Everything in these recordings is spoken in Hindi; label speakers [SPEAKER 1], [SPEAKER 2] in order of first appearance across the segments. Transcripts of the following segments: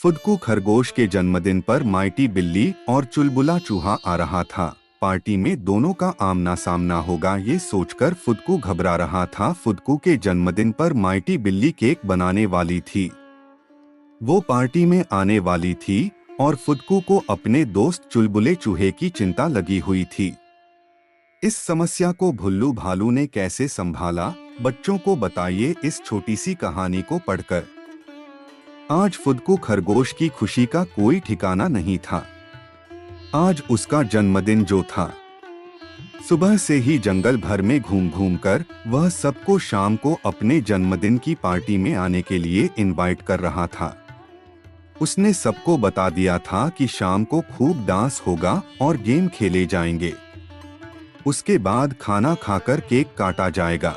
[SPEAKER 1] फुदकू खरगोश के जन्मदिन पर माइटी बिल्ली और चुलबुला चूहा आ रहा था। पार्टी में दोनों का आमना सामना होगा ये सोचकर फुदकू घबरा रहा था। फुदकू के जन्मदिन पर माइटी बिल्ली केक बनाने वाली थी। वो पार्टी में आने वाली थी और फुदकू को अपने दोस्त चुलबुले चूहे की चिंता लगी हुई थी। इस समस्या को भुल्लू भालू ने कैसे संभाला, बच्चों को बताइए इस छोटी सी कहानी को पढ़कर। आज फुदकू खरगोश की खुशी का कोई ठिकाना नहीं था। आज उसका जन्मदिन जो था। सुबह से ही जंगल भर में घूम घूम कर वह सबको शाम को अपने जन्मदिन की पार्टी में आने के लिए इनवाइट कर रहा था। उसने सबको बता दिया था कि शाम को खूब डांस होगा और गेम खेले जाएंगे। उसके बाद खाना खाकर केक काटा जाएगा।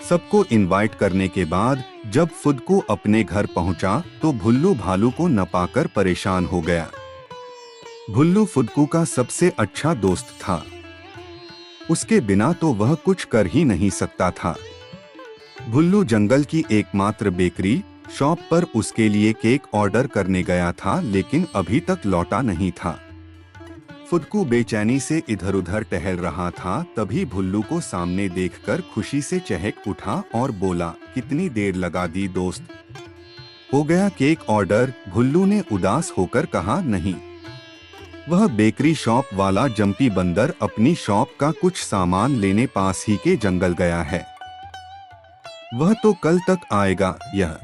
[SPEAKER 1] सबको इनवाइट करने के बाद जब फुदकू अपने घर पहुंचा तो भुल्लू भालू को न पाकर परेशान हो गया। भुल्लू फुदकू का सबसे अच्छा दोस्त था। उसके बिना तो वह कुछ कर ही नहीं सकता था। भुल्लू जंगल की एकमात्र बेकरी शॉप पर उसके लिए केक ऑर्डर करने गया था, लेकिन अभी तक लौटा नहीं था। फुदकू बेचैनी से इधर उधर टहल रहा था। तभी भुल्लू को सामने देखकर खुशी से चहक उठा और बोला, कितनी देर लगा दी दोस्त, हो गया केक ऑर्डर। भुल्लू ने उदास होकर कहा, नहीं, वह बेकरी शॉप वाला जंपी बंदर अपनी शॉप का कुछ सामान लेने पास ही के जंगल गया है। वह तो कल तक आएगा। यह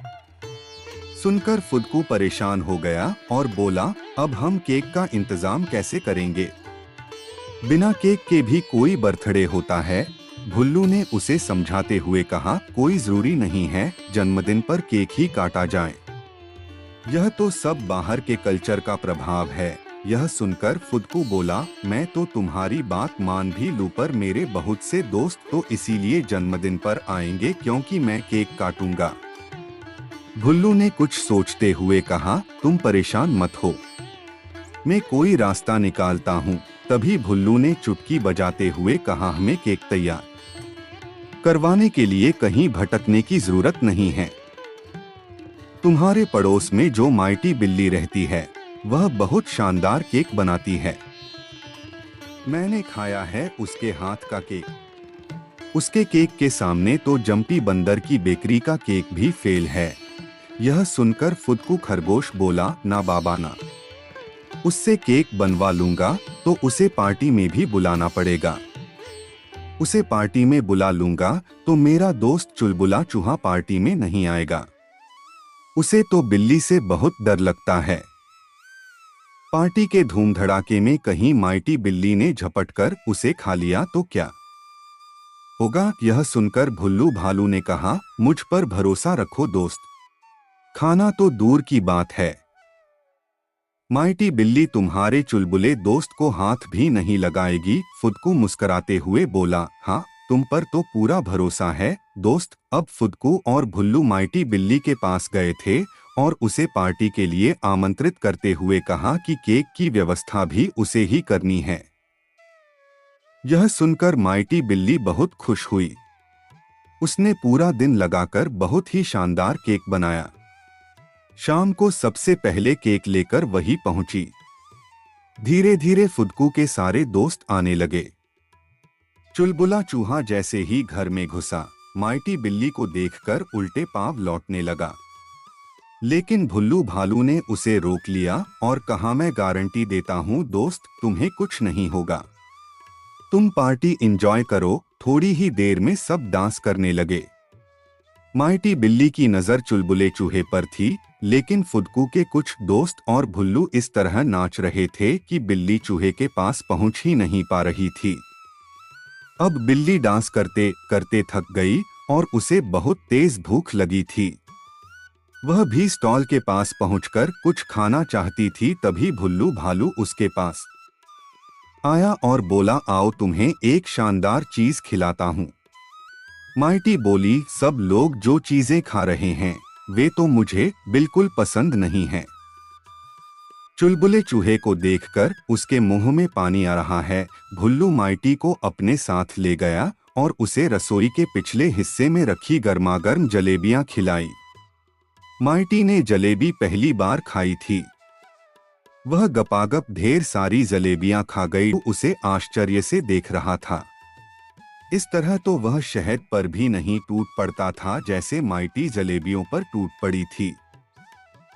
[SPEAKER 1] सुनकर फुदकू परेशान हो गया और बोला, अब हम केक का इंतजाम कैसे करेंगे? बिना केक के भी कोई बर्थडे होता है। भुल्लू ने उसे समझाते हुए कहा, कोई जरूरी नहीं है, जन्मदिन पर केक ही काटा जाए। यह तो सब बाहर के कल्चर का प्रभाव है। यह सुनकर फुदकू बोला, मैं तो तुम्हारी बात मान भी लूं, पर मेरे बहुत से दोस्त तो इसीलिए जन्मदिन पर आएंगे क्योंकि मैं केक काटूंगा। भुल्लू ने कुछ सोचते हुए कहा, तुम परेशान मत हो, मैं कोई रास्ता निकालता हूँ। तभी भुल्लू ने चुटकी बजाते हुए कहा, हमें केक तैयार करवाने के लिए कहीं भटकने की जरूरत नहीं है। तुम्हारे पड़ोस में जो माइटी बिल्ली रहती है वह बहुत शानदार केक बनाती है। मैंने खाया है उसके हाथ का केक। उसके केक के सामने तो जंपी बंदर की बेकरी का केक भी फेल है। यह सुनकर फुदकू खरगोश बोला, ना बाबा ना, उससे केक बनवा लूंगा तो उसे पार्टी में भी बुलाना पड़ेगा। उसे पार्टी में बुला लूंगा तो मेरा दोस्त चुलबुला चूहा पार्टी में नहीं आएगा। उसे तो बिल्ली से बहुत डर लगता है। पार्टी के धूम धड़ाके में कहीं माइटी बिल्ली ने झपटकर उसे खा लिया तो क्या होगा? यह सुनकर भुल्लू भालू ने कहा, मुझ पर भरोसा रखो दोस्त, खाना तो दूर की बात है, माइटी बिल्ली तुम्हारे चुलबुले दोस्त को हाथ भी नहीं लगाएगी। फुदकू मुस्कुराते हुए बोला, हाँ, तुम पर तो पूरा भरोसा है दोस्त। अब फुदकू और भुल्लू माइटी बिल्ली के पास गए थे और उसे पार्टी के लिए आमंत्रित करते हुए कहा कि केक की व्यवस्था भी उसे ही करनी है। यह सुनकर माइटी बिल्ली बहुत खुश हुई। उसने पूरा दिन लगाकर बहुत ही शानदार केक बनाया। शाम को सबसे पहले केक लेकर वही पहुंची। धीरे धीरे फुदकू के सारे दोस्त आने लगे। चुलबुला चूहा जैसे ही घर में घुसा, माइटी बिल्ली को देखकर उल्टे पांव लौटने लगा, लेकिन भुल्लू भालू ने उसे रोक लिया और कहा, मैं गारंटी देता हूं दोस्त, तुम्हें कुछ नहीं होगा, तुम पार्टी एंजॉय करो। थोड़ी ही देर में सब डांस करने लगे। माइटी बिल्ली की नजर चुलबुले चूहे पर थी, लेकिन फुदकू के कुछ दोस्त और भुल्लू इस तरह नाच रहे थे कि बिल्ली चूहे के पास पहुंच ही नहीं पा रही थी। अब बिल्ली डांस करते करते थक गई और उसे बहुत तेज भूख लगी थी। वह भी स्टॉल के पास पहुंचकर कुछ खाना चाहती थी। तभी भुल्लू भालू उसके पास आया और बोला, आओ तुम्हें एक शानदार चीज खिलाता हूं। माइटी बोली, सब लोग जो चीजें खा रहे हैं वे तो मुझे बिल्कुल पसंद नहीं है। चुलबुले चूहे को देखकर उसके मुंह में पानी आ रहा है। भुल्लू माइटी को अपने साथ ले गया और उसे रसोई के पिछले हिस्से में रखी गर्मागर्म जलेबियां खिलाई। माइटी ने जलेबी पहली बार खाई थी। वह गपागप ढेर सारी जलेबियां खा गई। उसे आश्चर्य से देख रहा था। इस तरह तो वह शहद पर भी नहीं टूट पड़ता था जैसे माइटी जलेबियों पर टूट पड़ी थी।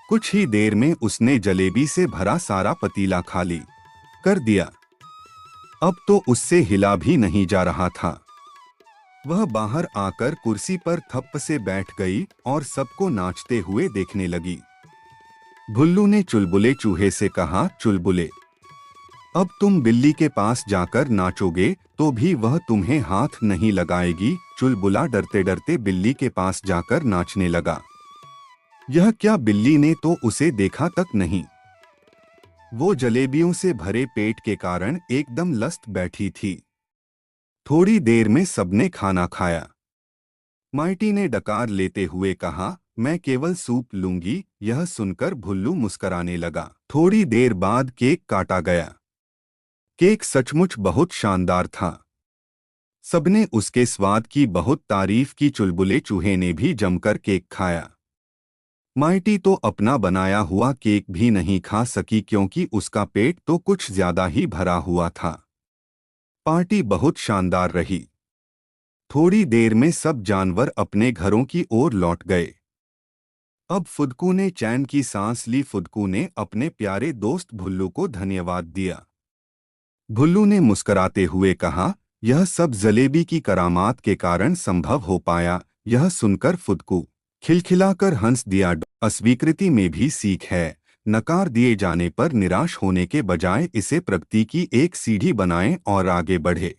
[SPEAKER 1] कुछ ही देर में उसने जलेबी से भरा सारा पतीला खाली कर दिया। अब तो उससे हिला भी नहीं जा रहा था। वह बाहर आकर कुर्सी पर थप्प से बैठ गई और सबको नाचते हुए देखने लगी। भुल्लू ने चुलबुले चूहे से कहा, चुलबुले, अब तुम बिल्ली के पास जाकर नाचोगे तो भी वह तुम्हें हाथ नहीं लगाएगी। चुलबुला डरते डरते बिल्ली के पास जाकर नाचने लगा। यह क्या, बिल्ली ने तो उसे देखा तक नहीं। वो जलेबियों से भरे पेट के कारण एकदम लस्त बैठी थी। थोड़ी देर में सबने खाना खाया। माइटी ने डकार लेते हुए कहा, मैं केवल सूप लूंगी। यह सुनकर भुल्लू मुस्कराने लगा। थोड़ी देर बाद केक काटा गया। केक सचमुच बहुत शानदार था। सबने उसके स्वाद की बहुत तारीफ की। चुलबुले चूहे ने भी जमकर केक खाया। माइटी तो अपना बनाया हुआ केक भी नहीं खा सकी क्योंकि उसका पेट तो कुछ ज्यादा ही भरा हुआ था। पार्टी बहुत शानदार रही। थोड़ी देर में सब जानवर अपने घरों की ओर लौट गए। अब फुदकू ने चैन की सांस ली। फुदकू ने अपने प्यारे दोस्त भुल्लू को धन्यवाद दिया। भुल्लू ने मुस्कराते हुए कहा, यह सब जलेबी की करामात के कारण संभव हो पाया। यह सुनकर फुदकू खिलखिलाकर हंस दिया। अस्वीकृति में भी सीख है। नकार दिए जाने पर निराश होने के बजाय इसे प्रगति की एक सीढ़ी बनाएं और आगे बढ़े।